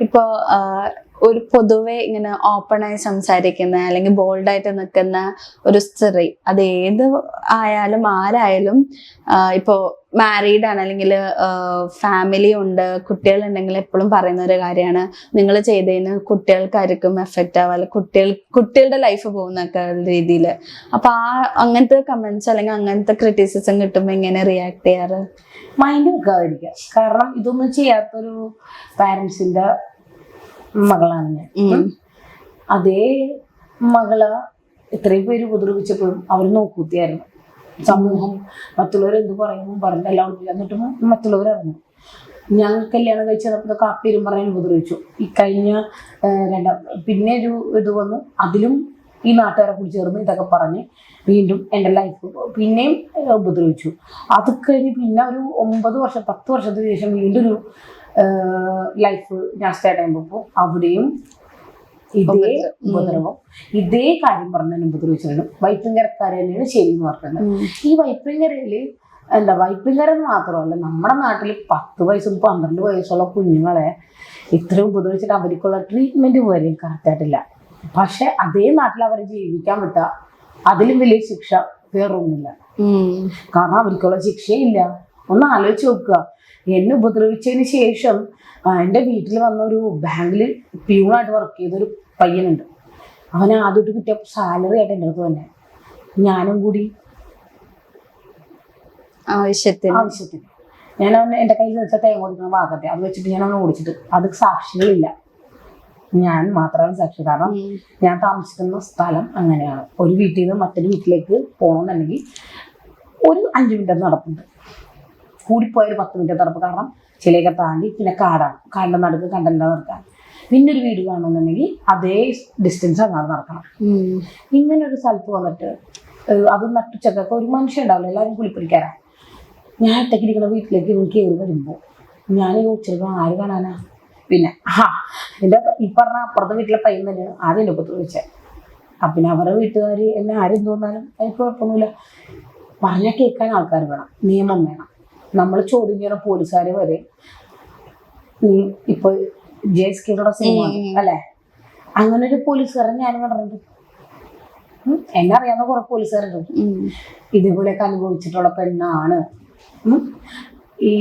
ഇപ്പോ ഒരു പൊതുവെ ഇങ്ങനെ ഓപ്പണായി സംസാരിക്കുന്ന അല്ലെങ്കിൽ ബോൾഡായിട്ട് നിൽക്കുന്ന ഒരു സ്ത്രീ, അത് ഏത് ആയാലും ആരായാലും, ഇപ്പോ മാരീഡ് ആണ് അല്ലെങ്കിൽ ഫാമിലി ഉണ്ട്, കുട്ടികളുണ്ടെങ്കിൽ എപ്പോഴും പറയുന്ന ഒരു കാര്യമാണ്, നിങ്ങൾ ചെയ്തതിന് കുട്ടികൾക്കായിരിക്കും എഫക്റ്റ് ആവുക, അല്ലെങ്കിൽ കുട്ടികളുടെ ലൈഫ് പോകുന്നൊക്കെ രീതിയിൽ. അപ്പൊ അങ്ങനത്തെ കമന്റ്സ് അല്ലെങ്കിൽ അങ്ങനത്തെ ക്രിറ്റിസിസം കിട്ടുമ്പോൾ എങ്ങനെ റിയാക്ട് ചെയ്യാറ്? മൈൻഡ് വെക്കാതിരിക്കുക. കാരണം ഇതൊന്നും ചെയ്യാത്തൊരു പാരൻസിന്റെ മകളാണ് ഞാൻ. അതേ മകളെ ഇത്രയും പേര് ഉപദ്രവിച്ചപ്പോഴും അവർ നോക്കൂത്തിയായിരുന്നു. സമൂഹം മറ്റുള്ളവർ എന്ത് പറയുന്നു പറഞ്ഞു എല്ലാവരും, എന്നിട്ടും മറ്റുള്ളവരറിഞ്ഞു. ഞാൻ കല്യാണം കഴിച്ചപ്പോൾ കാപ്പേരും പറയാൻ ഉപദ്രവിച്ചു. ഈ കഴിഞ്ഞ പിന്നെ ഒരു ഇത് വന്നു, അതിലും ഈ നാട്ടുകാരെ കൂടി ചേർന്ന് ഇതൊക്കെ പറഞ്ഞ് വീണ്ടും എൻ്റെ ലൈഫ് പിന്നെയും ഉപദ്രവിച്ചു. അത് കഴിഞ്ഞ് പിന്നെ ഒരു 9 വർഷം 10 വർഷത്തിന് ശേഷം വീണ്ടും ഒരു ലൈഫ് ഞാൻ സ്റ്റാർട്ട് ചെയ്യുമ്പോൾ അവിടെയും ഇതേ ഉപദ്രവം, ഇതേ കാര്യം പറഞ്ഞാൽ ഉപദ്രവിച്ചിട്ടുണ്ട്. വൈപ്പിൻകരക്കാർ തന്നെയാണ് ശരി എന്ന് പറഞ്ഞത്. ഈ വൈപ്പിൻകരയില് വൈപ്പിൻകര എന്ന് മാത്രമല്ല, നമ്മുടെ നാട്ടിൽ 10 വയസ്സും 12 വയസ്സുള്ള കുഞ്ഞുങ്ങളെ ഇത്രയും ഉപദ്രവിച്ചിട്ട് അവർക്കുള്ള ട്രീറ്റ്മെന്റ് വരെ കറക്റ്റായിട്ടില്ല. പക്ഷെ അതേ നാട്ടിൽ അവരെ ജീവിക്കാൻ വിട്ടാൽ അതിലും വലിയ ശിക്ഷ വേറൊന്നുമില്ല. കാരണം അവർക്കുള്ള ശിക്ഷയില്ല. ഒന്ന് ആലോചിച്ച് നോക്കുക. എന്നെ ഉപദ്രവിച്ചതിന് ശേഷം എൻ്റെ വീട്ടിൽ വന്ന ഒരു ബാങ്കിൽ പ്യൂണായിട്ട് വർക്ക് ചെയ്തൊരു പയ്യനുണ്ട്. അവൻ ആദ്യമായിട്ട് കിട്ടിയ സാലറി ആയിട്ട് എൻ്റെ അടുത്ത് തന്നെ ഞാനും കൂടി ആവശ്യത്തിന് ഞാൻ അവന് എൻ്റെ കയ്യിൽ വെച്ചാൽ തേങ്ങ കൊടുക്കുന്ന ഭാഗത്തെ അത് വെച്ചിട്ട് ഞാൻ അവനെ ഓടിച്ചിട്ട്, അത് സാക്ഷികളില്ല, ഞാൻ മാത്രമാണ് സാക്ഷി. കാരണം ഞാൻ താമസിക്കുന്ന സ്ഥലം അങ്ങനെയാണ്. ഒരു വീട്ടിൽ നിന്ന് മറ്റൊരു വീട്ടിലേക്ക് പോകണമെന്നുണ്ടെങ്കിൽ ഒരു 5 മിനിറ്റ് നടപ്പുണ്ട്, കൂടിപ്പോയൊരു 10 മിനിറ്റ് നടപ്പ്. കാരണം ചിലയൊക്കെ താണ്ടി പിന്നെ കാടാണ്, കാടിൻ്റെ നടുക്ക് കണ്ടലിൻ്റെ നടക്കാൻ. പിന്നെ ഒരു വീട് കാണുന്നുണ്ടെങ്കിൽ അതേ ഡിസ്റ്റൻസ് അങ്ങാതെ നടക്കണം. ഇങ്ങനെ ഒരു സ്ഥലത്ത് വന്നിട്ട് അത് നട്ടുച്ചക്കൊക്കെ ഒരു മനുഷ്യൻ ഉണ്ടാവില്ല, എല്ലാവരും കുളിപ്പിടിക്കാറാണ്. ഞാൻ ഒറ്റയ്ക്കിരിക്കുന്ന വീട്ടിലേക്ക് കയറി വരുമ്പോൾ ഞാൻ ഉച്ചരിക്കണം, ആര് കാണാനാ? പിന്നെ എൻ്റെ ഈ പറഞ്ഞ അപ്പുറത്തെ വീട്ടിലെ പയ്യൻ തന്നെയാണ് ആദ്യം എൻ്റെ ഒപ്പത്ത് ചോദിച്ചത്. പിന്നെ അവരുടെ വീട്ടുകാർ എന്നെ ആരും തോന്നാലും എനിക്ക് കുഴപ്പമൊന്നുമില്ല. പറഞ്ഞാൽ കേൾക്കാൻ ആൾക്കാർ വേണം, നിയമം വേണം. നമ്മൾ ചോദ്യം ചെയ്യുന്ന പോലീസുകാർ വരെ, നീ ഇപ്പൊ JSKയുടെ സിനിമ അല്ലേ, അങ്ങനെ ഒരു പോലീസുകാരൻ ഞാനും കണ്ടിട്ടുണ്ട്. എന്നെ അറിയാവുന്ന കുറെ പോലീസുകാരുണ്ട് ഇതേപോലെയൊക്കെ അനുഭവിച്ചിട്ടുള്ള പെണ്ണാണ്. ഈ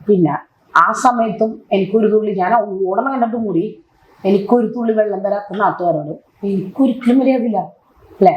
പിന്നെ ആ സമയത്തും എനിക്കൊരു തുള്ളി, ഞാൻ ഓടണം കണ്ടിട്ടും കൂടി എനിക്കൊരു തുള്ളി വെള്ളം തരാത്ത നാട്ടുകാരോട് എനിക്കൊരിക്കലും മര്യാദയില്ല അല്ലേ.